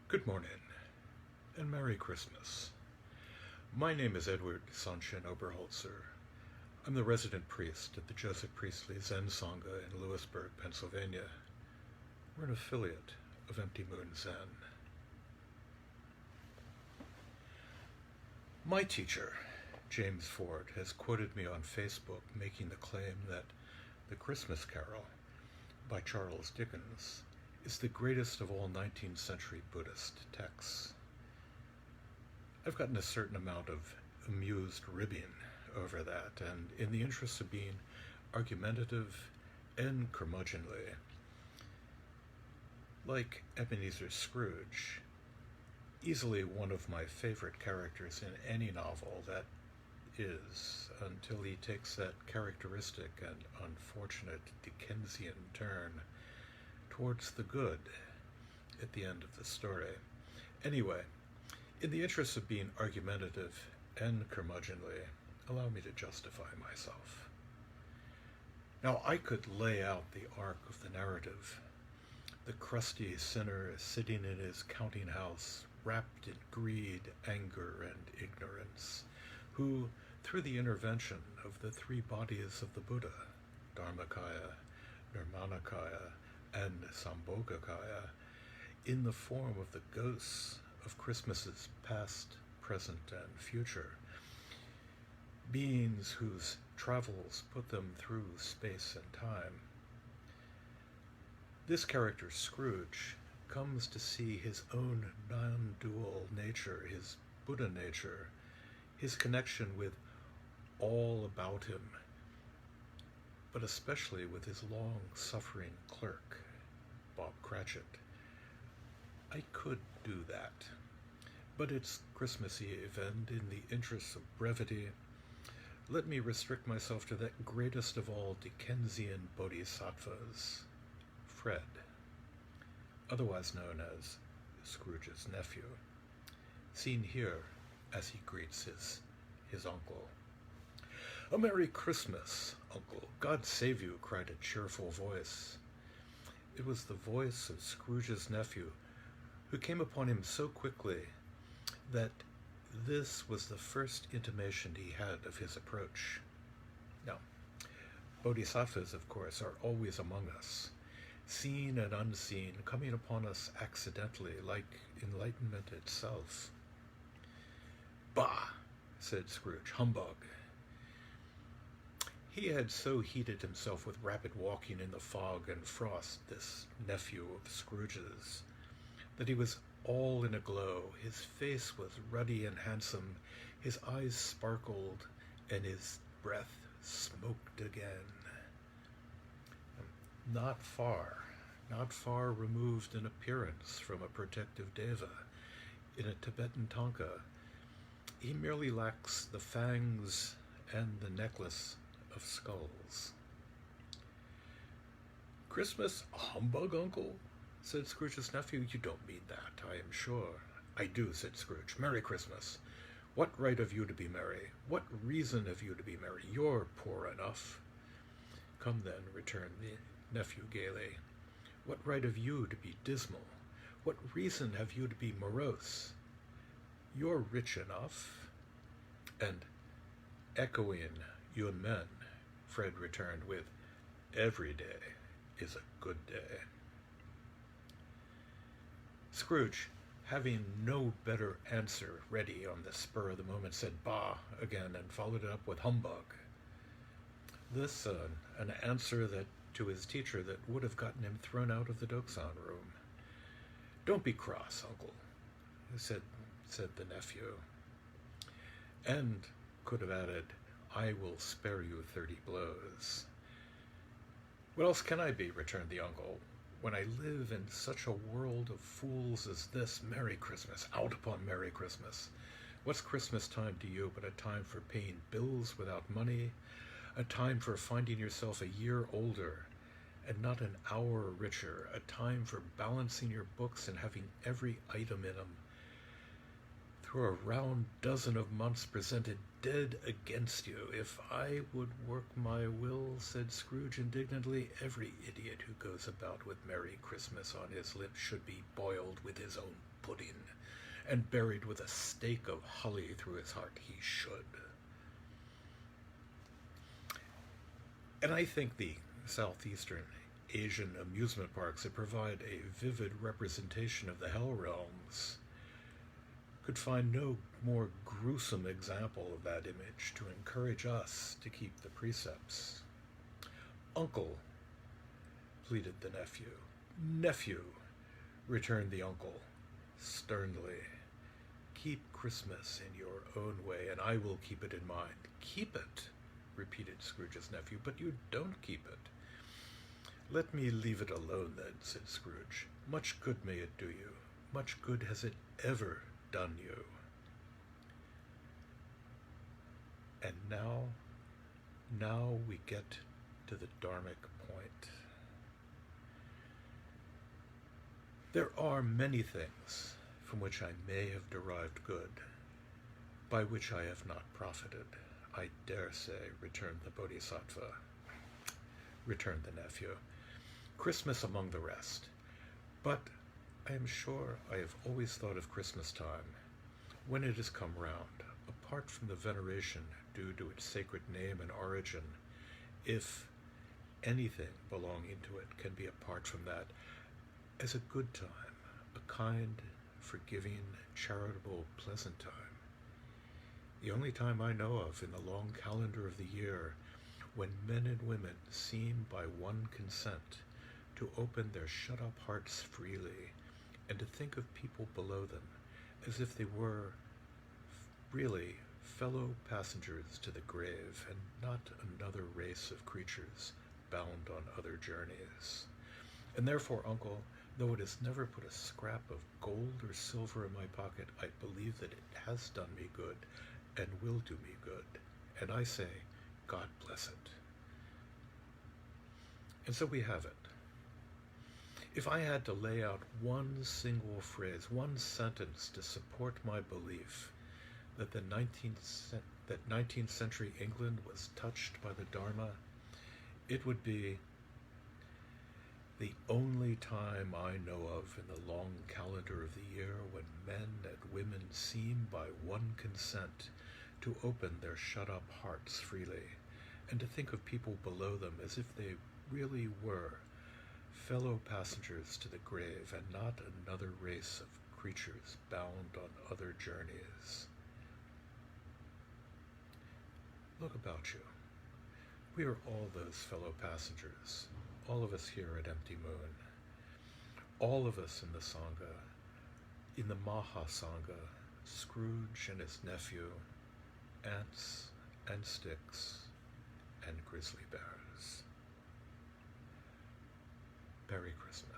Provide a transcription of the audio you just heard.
Good morning, and Merry Christmas. My name is Edward Sanshin Oberholtzer. I'm the resident priest at the Joseph Priestley Zen Sangha in Lewisburg, Pennsylvania. We're an affiliate of Empty Moon Zen. My teacher, James Ford, has quoted me on Facebook making the claim that The Christmas Carol by Charles Dickens is the greatest of all 19th century Buddhist texts. I've gotten a certain amount of amused ribbing over that, and in the interest of being argumentative and curmudgeonly, like Ebenezer Scrooge, easily one of my favorite characters in any novel that is, until he takes that characteristic and unfortunate Dickensian turn towards the good at the end of the story. Anyway, in the interest of being argumentative and curmudgeonly, allow me to justify myself. Now, I could lay out the arc of the narrative. The crusty sinner sitting in his counting house, wrapped in greed, anger, and ignorance, who, through the intervention of the three bodies of the Buddha, Dharmakaya, Nirmanakaya, and Sambhogakaya, in the form of the ghosts of Christmases past, present, and future, beings whose travels put them through space and time. This character, Scrooge, comes to see his own non-dual nature, his Buddha nature, his connection with all about him, but especially with his long-suffering clerk, Bob Cratchit. I could do that, but it's Christmas Eve, and in the interest of brevity, let me restrict myself to that greatest of all Dickensian bodhisattvas, Fred, otherwise known as Scrooge's nephew, seen here as he greets his uncle. "A Merry Christmas, Uncle. God save you," cried a cheerful voice. It was the voice of Scrooge's nephew, who came upon him so quickly that this was the first intimation he had of his approach. Now, bodhisattvas, of course, are always among us, seen and unseen, coming upon us accidentally, like enlightenment itself. "Bah," said Scrooge, "humbug." He had so heated himself with rapid walking in the fog and frost, this nephew of Scrooge's, that he was all in a glow. His face was ruddy and handsome, his eyes sparkled, and his breath smoked again. Not far removed in appearance from a protective deva in a Tibetan tanka, he merely lacks the fangs and the necklace of skulls. "Christmas, a humbug, Uncle?" said Scrooge's nephew. "You don't mean that, I am sure." "I do," said Scrooge. "Merry Christmas. What right have you to be merry? What reason have you to be merry? You're poor enough." "Come then," returned the nephew gaily. "What right have you to be dismal? What reason have you to be morose? You're rich enough." And echoing Yun Men, Fred returned with, "Every day is a good day." Scrooge, having no better answer ready on the spur of the moment, said "bah" again and followed it up with "humbug." This an answer that to his teacher that would have gotten him thrown out of the Dokusan room. "Don't be cross, Uncle," said the nephew, and could have added, "I will spare you 30 blows." "What else can I be?" returned the uncle, "when I live in such a world of fools as this? Merry Christmas, out upon Merry Christmas. What's Christmas time to you but a time for paying bills without money, a time for finding yourself a year older and not an hour richer, a time for balancing your books and having every item in them through a round dozen of months presented dead against you. If I would work my will, said Scrooge indignantly, every idiot who goes about with Merry Christmas on his lips should be boiled with his own pudding, and buried with a stake of holly through his heart. He should. And I think the Southeastern Asian amusement parks that provide a vivid representation of the Hell Realms could find no more gruesome example of that image to encourage us to keep the precepts. Uncle, pleaded the nephew. Nephew, returned the uncle sternly. Keep Christmas in your own way, and I will keep it in mind. Keep it, repeated Scrooge's nephew, but you don't keep it. Let me leave it alone, then, said Scrooge. Much good may it do you. Much good has it ever done you. And now we get to the Dharmic point. There are many things from which I may have derived good, by which I have not profited, I dare say, returned the Bodhisattva, returned the nephew. Christmas among the rest. But I am sure I have always thought of Christmas time, when it has come round, apart from the veneration due to its sacred name and origin, if anything belonging to it can be apart from that, as a good time, a kind, forgiving, charitable, pleasant time. The only time I know of in the long calendar of the year when men and women seem by one consent to open their shut-up hearts freely and to think of people below them as if they were really fellow passengers to the grave and not another race of creatures bound on other journeys. And therefore, Uncle, though it has never put a scrap of gold or silver in my pocket, I believe that it has done me good and will do me good. And I say, God bless it. And so we have it. If I had to lay out one single phrase, one sentence to support my belief that 19th century England was touched by the Dharma, it would be, the only time I know of in the long calendar of the year when men and women seem by one consent to open their shut-up hearts freely and to think of people below them as if they really were fellow passengers to the grave and not another race of creatures bound on other journeys. Look about you. We are all those fellow passengers, all of us here at Empty Moon, all of us in the Sangha, in the Maha Sangha, Scrooge and his nephew, ants and sticks and grizzly bears. Merry Christmas.